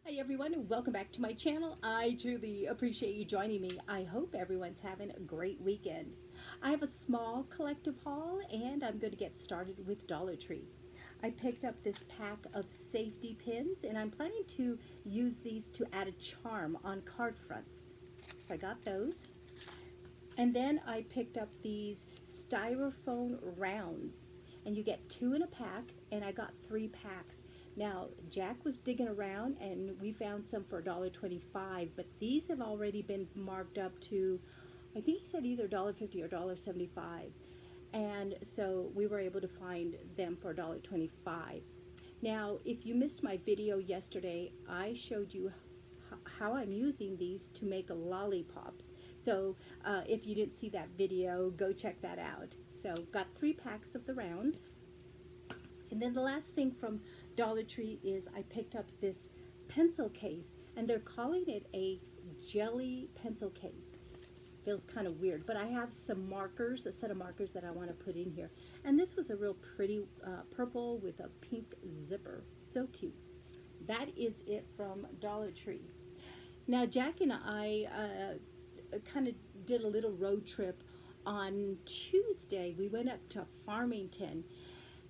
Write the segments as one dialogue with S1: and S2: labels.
S1: Hi everyone, and welcome back to my channel. I truly appreciate you joining me. I hope everyone's having a great weekend. I have a small collective haul and I'm going to get started with Dollar Tree. I picked up this pack of safety pins and I'm planning to use these to add a charm on card fronts. So I got those. And then I picked up these styrofoam rounds, and you get two in a pack, and I got three packs. Now, Jack was digging around, and we found some for $1.25, but these have already been marked up to, I think he said either $1.50 or $1.75. And so we were able to find them for $1.25. Now, if you missed my video yesterday, I showed you how I'm using these to make lollipops. So if you didn't see that video, go check that out. So got three packs of the rounds. And then the last thing from Dollar Tree is I picked up this pencil case, and they're calling it a jelly pencil case. Feels kind of weird, but I have some markers, a set of markers that I want to put in here. And this was a real pretty purple with a pink zipper. So cute. That is it from Dollar Tree. Now, Jack and I kind of did a little road trip on Tuesday. We went up to Farmington.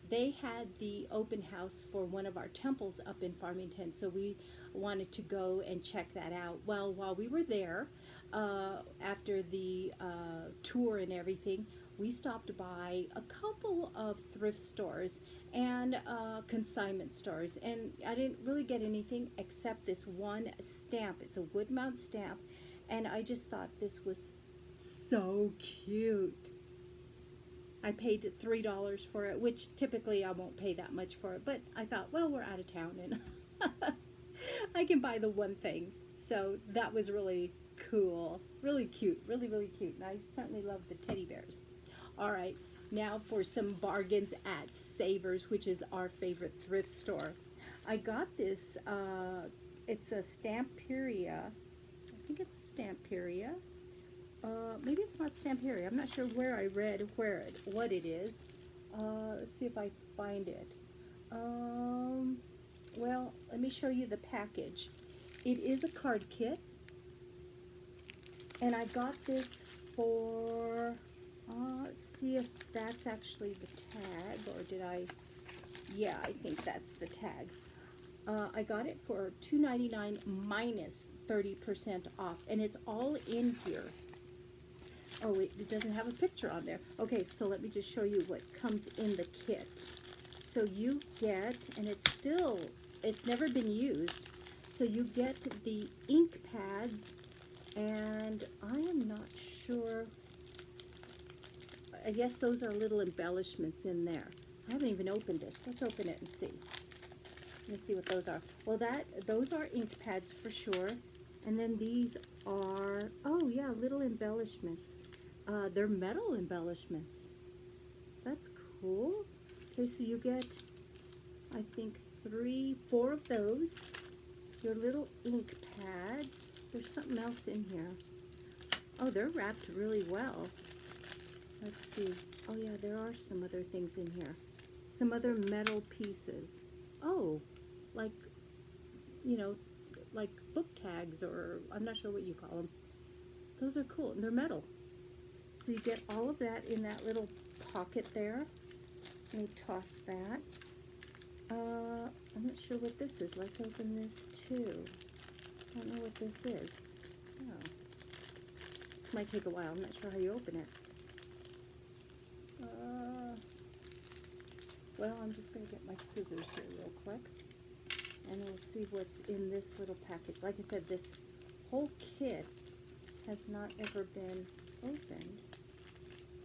S1: They had the open house for one of our temples up in Farmington, so we wanted to go and check that out. Well, while we were there, after the tour and everything, we stopped by a couple of thrift stores and consignment stores, and I didn't really get anything except this one stamp. It's a wood mount stamp, and I just thought this was so cute. I paid $3 for it, which typically I won't pay that much for it, but I thought, well, we're out of town and I can buy the one thing. So that was really cool, really cute, really, really cute. And I certainly love the teddy bears. All right, now for some bargains at Savers, which is our favorite thrift store. I got this, it's a Stamperia. I think it's Stamperia. Maybe it's not Stamperia. I'm not sure where I read what it is. Let's see if I find it. Well, let me show you the package. It is a card kit, and I got this for, let's see if that's actually the tag, or did I, yeah, I think that's the tag. I got it for $2.99 minus 30% off, and it's all in here. Oh, it doesn't have a picture on there. Okay, so let me just show you what comes in the kit. So you get, and it's never been used, so you get the ink pads, and I am not sure, I guess those are little embellishments in there. I haven't even opened this. Let's open it and see. Let's see what those are. Well, those are ink pads for sure. And then these are, oh yeah, little embellishments. They're metal embellishments. That's cool. Okay, so you get, I think, 4 of those. Your little ink pads. There's something else in here. Oh, they're wrapped really well. Let's see. Oh yeah, there are some other things in here. Some other metal pieces. Oh, like, you know, like book tags, or I'm not sure what you call them. Those are cool, and they're metal. So you get all of that in that little pocket there. Let me toss that. I'm not sure what this is. Let's open this too. I don't know what this is. Oh. This might take a while. I'm not sure how you open it. Well, I'm just going to get my scissors here real quick, and we'll see what's in this little package. Like I said, this whole kit has not ever been opened.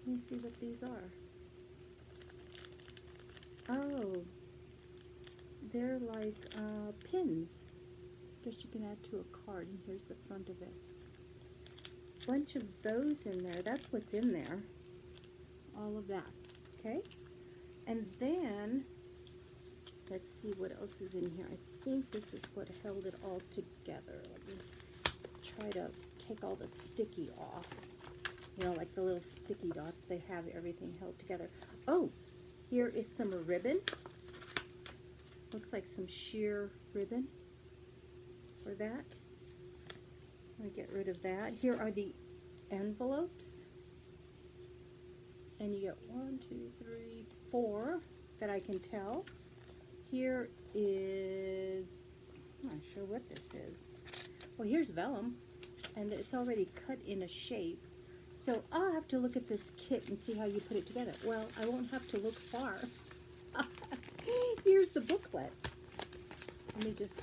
S1: Let me see what these are. Oh, they're like pins. Guess you can add to a card, and here's the front of it. Bunch of those in there. That's what's in there. All of that. Okay? And then, let's see what else is in here. I think this is what held it all together. Let me try to take all the sticky off. You know, like the little sticky dots, they have everything held together. Oh, here is some ribbon. Looks like some sheer ribbon. for that. Let me get rid of that. Here are the envelopes. And you get 1, 2, 3, 4 that I can tell. Here is, I'm not sure what this is. Well, here's vellum, and it's already cut in a shape. So I'll have to look at this kit and see how you put it together. Well, I won't have to look far. Here's the booklet. Let me just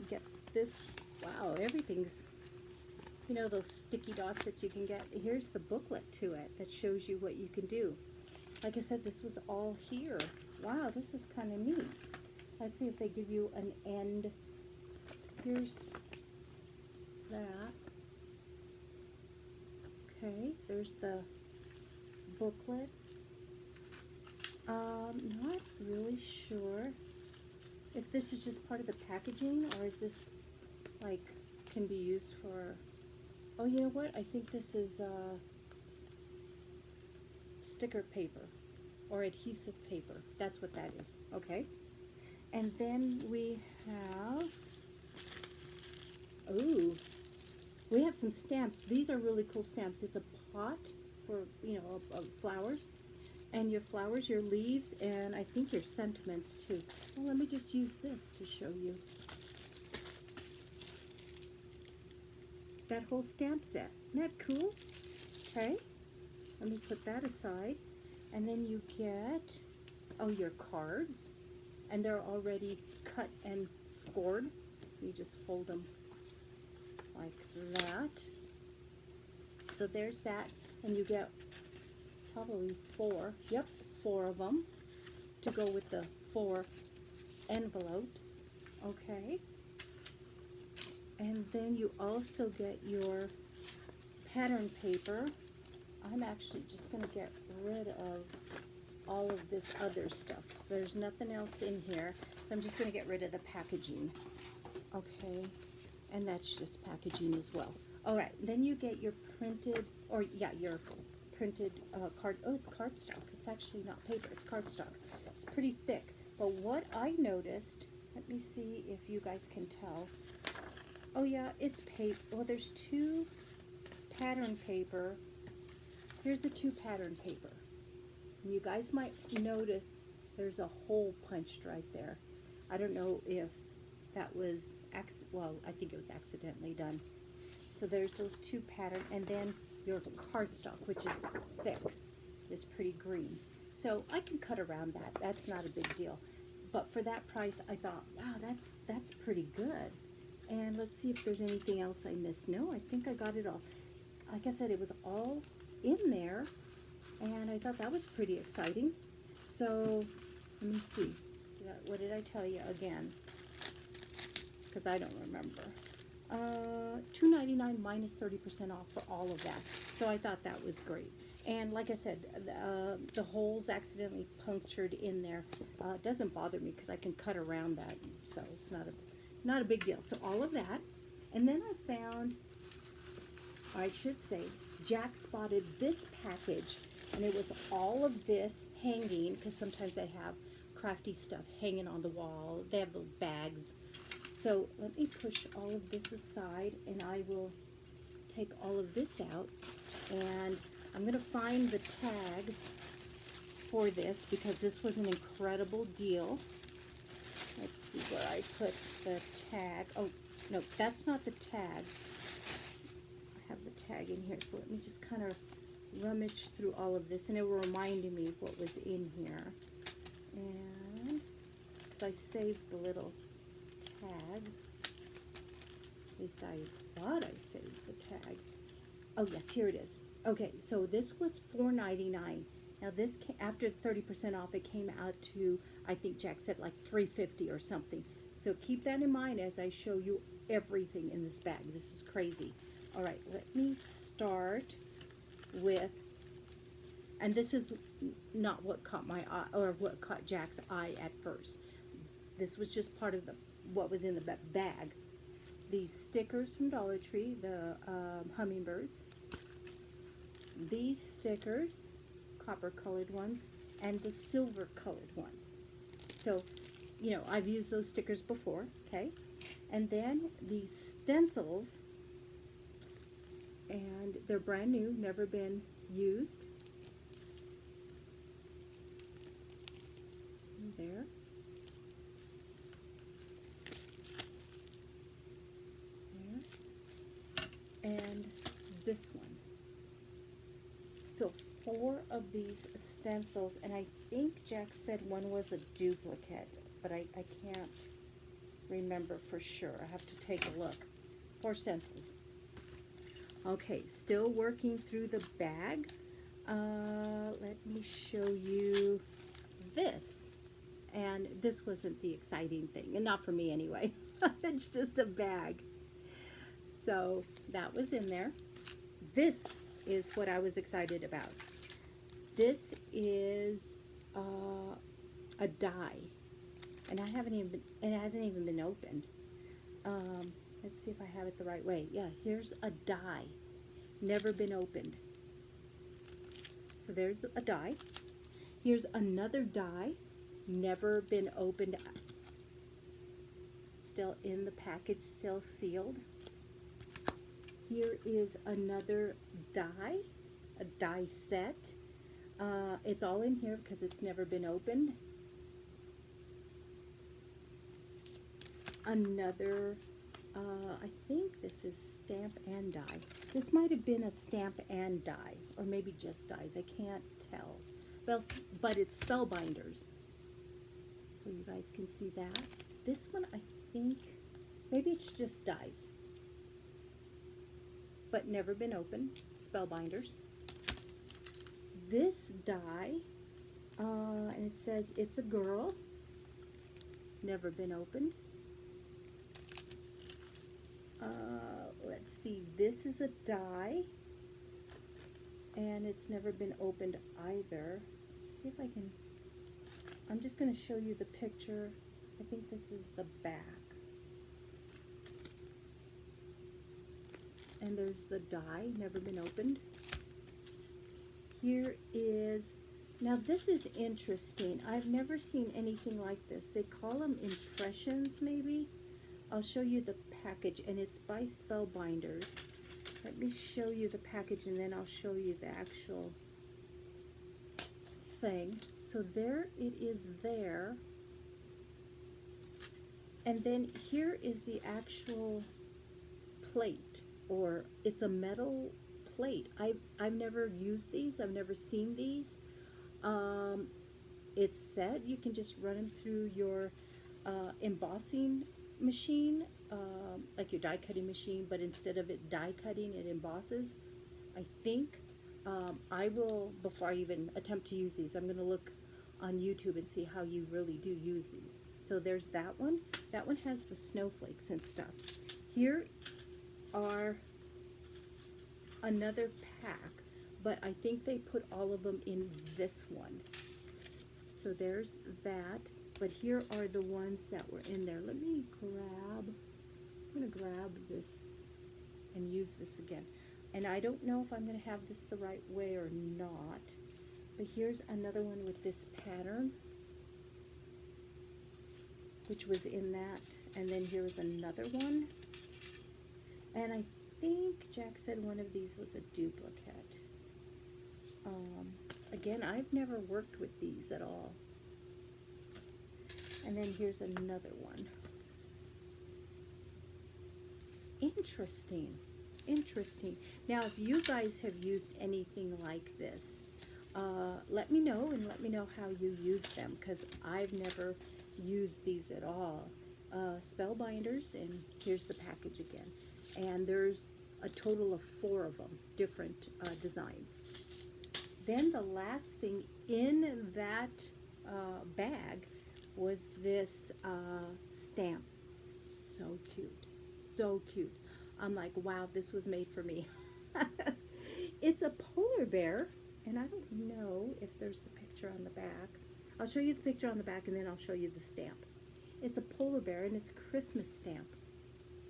S1: get this. Wow, everything's, you know, those sticky dots that you can get. Here's the booklet to it that shows you what you can do. Like I said, this was all here. Wow, this is kind of neat. Let's see if they give you an end. Here's that. Okay, there's the booklet. Not really sure if this is just part of the packaging, or is this like can be used for, oh, you know what, I think this is sticker paper or adhesive paper. That's what that is. Okay, and then we have, ooh, we have some stamps. These are really cool stamps. It's a pot for, you know, of flowers, and your flowers, your leaves, and I think your sentiments too. Well, let me just use this to show you that whole stamp set. Isn't that cool? Okay, let me put that aside, and then you get, oh, your cards, and they're already cut and scored. You just fold them like that. So there's that, and you get probably 4, yep, 4 of them to go with the 4 envelopes. Okay, and then you also get your pattern paper. I'm actually just going to get rid of all of this other stuff. There's nothing else in here, so I'm just going to get rid of the packaging. Okay, and that's just packaging as well. All right, then you get your printed, or yeah, your printed card. Oh, it's cardstock. It's actually not paper, it's cardstock. It's pretty thick. But what I noticed, let me see if you guys can tell. Oh yeah, it's paper. Well, there's 2 pattern paper. Here's the 2 pattern paper. And you guys might notice there's a hole punched right there. I don't know if that was, well, I think it was accidentally done. So there's those 2 pattern, and then your cardstock, which is thick, is pretty green. So I can cut around that. That's not a big deal. But for that price, I thought, wow, that's pretty good. And let's see if there's anything else I missed. No, I think I got it all. Like I said, it was all in there, and I thought that was pretty exciting. So let me see. What did I tell you again? Because I don't remember. $2.99 minus 30% off for all of that. So I thought that was great. And like I said, the holes accidentally punctured in there. Doesn't bother me because I can cut around that, so it's not a big deal. So all of that, and then I found, I should say, Jack spotted this package, and it was all of this hanging, because sometimes they have crafty stuff hanging on the wall. They have the bags. So let me push all of this aside, and I will take all of this out, and I'm going to find the tag for this, because this was an incredible deal. Let's see where I put the tag. Oh, no, that's not the tag. I have the tag in here, so let me just kind of rummage through all of this, and it will remind me of what was in here. And because I saved the little tag, at least I thought I saved the tag. Oh yes, here it is. Okay, so this was $4.99. Now this came, after 30% off, it came out to, I think Jack said like $3.50 or something. So keep that in mind as I show you everything in this bag. This is crazy. All right, let me start with, and this is not what caught my eye, or what caught Jack's eye at first. This was just part of what was in the bag. These stickers from Dollar Tree, the hummingbirds. These stickers, copper colored ones, and the silver colored ones. So you know, I've used those stickers before, okay? And then these stencils, and they're brand new, never been used. There. There. And this one. So 4 of these stencils, and I think Jack said one was a duplicate, but I can't remember for sure. I have to take a look. 4 stencils. Okay, still working through the bag. Let me show you this. And this wasn't the exciting thing, and not for me anyway. It's just a bag. So that was in there. This is what I was excited about. This is a die, and it hasn't even been opened. Let's see if I have it the right way. Yeah, here's a die, never been opened. So there's a die. Here's another die, never been opened. Still in the package, still sealed. Here is another die, a die set. It's all in here because it's never been opened. Another, I think this is stamp and die. This might have been a stamp and die, or maybe just dies. I can't tell. Well, but it's Spellbinders. So you guys can see that. This one, I think, maybe it's just dies, but never been opened. Spellbinders. This die, and it says it's a girl, never been opened. Let's see, this is a die, and it's never been opened either. Let's see if I can, I'm just going to show you the picture. I think this is the back. And there's the die, never been opened. Here is, now this is interesting. I've never seen anything like this. They call them impressions, maybe. I'll show you the package, and it's by Spellbinders. Let me show you the package, and then I'll show you the actual thing. So there it is there. And then here is the actual plate, or it's a metal plate. I've never used these. I've never seen these. It's said you can just run them through your embossing machine, like your die cutting machine, but instead of it die cutting, it embosses. I think I will, before I even attempt to use these, I'm going to look on YouTube and see how you really do use these. So there's that one. That one has the snowflakes and stuff. Here are another pack, but I think they put all of them in this one. So there's that. But here are the ones that were in there. Let me grab, I'm going to grab this and use this again. And I don't know if I'm going to have this the right way or not. But here's another one with this pattern, which was in that. And then here's another one. And I think Jack said one of these was a duplicate. Again, I've never worked with these at all. And then here's another one. Interesting. Interesting. Now, if you guys have used anything like this, let me know, and let me know how you use them, because I've never used these at all. Spellbinders, and here's the package again. And there's a total of 4 of them, different designs. Then the last thing in that bag was this stamp. So cute. So cute. I'm like, wow, this was made for me. It's a polar bear, and I don't know if there's the picture on the back. I'll show you the picture on the back, and then I'll show you the stamp. It's a polar bear, and it's a Christmas stamp.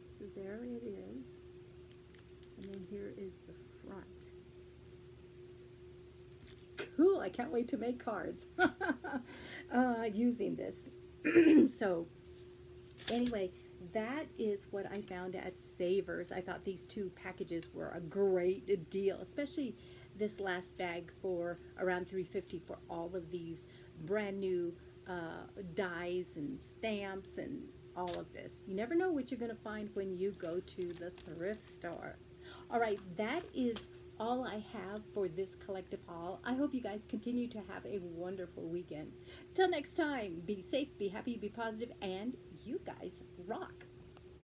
S1: So there it is. And then here is the front. Cool, I can't wait to make cards using this. So anyway, that is what I found at Savers. I thought these two packages were a great deal, especially this last bag for around 350 for all of these brand new dies and stamps and all of this. You never know what you're going to find when you go to the thrift store. All right, that is all I have for this collective haul. I hope you guys continue to have a wonderful weekend. Till next time, be safe, be happy, be positive, and you guys rock.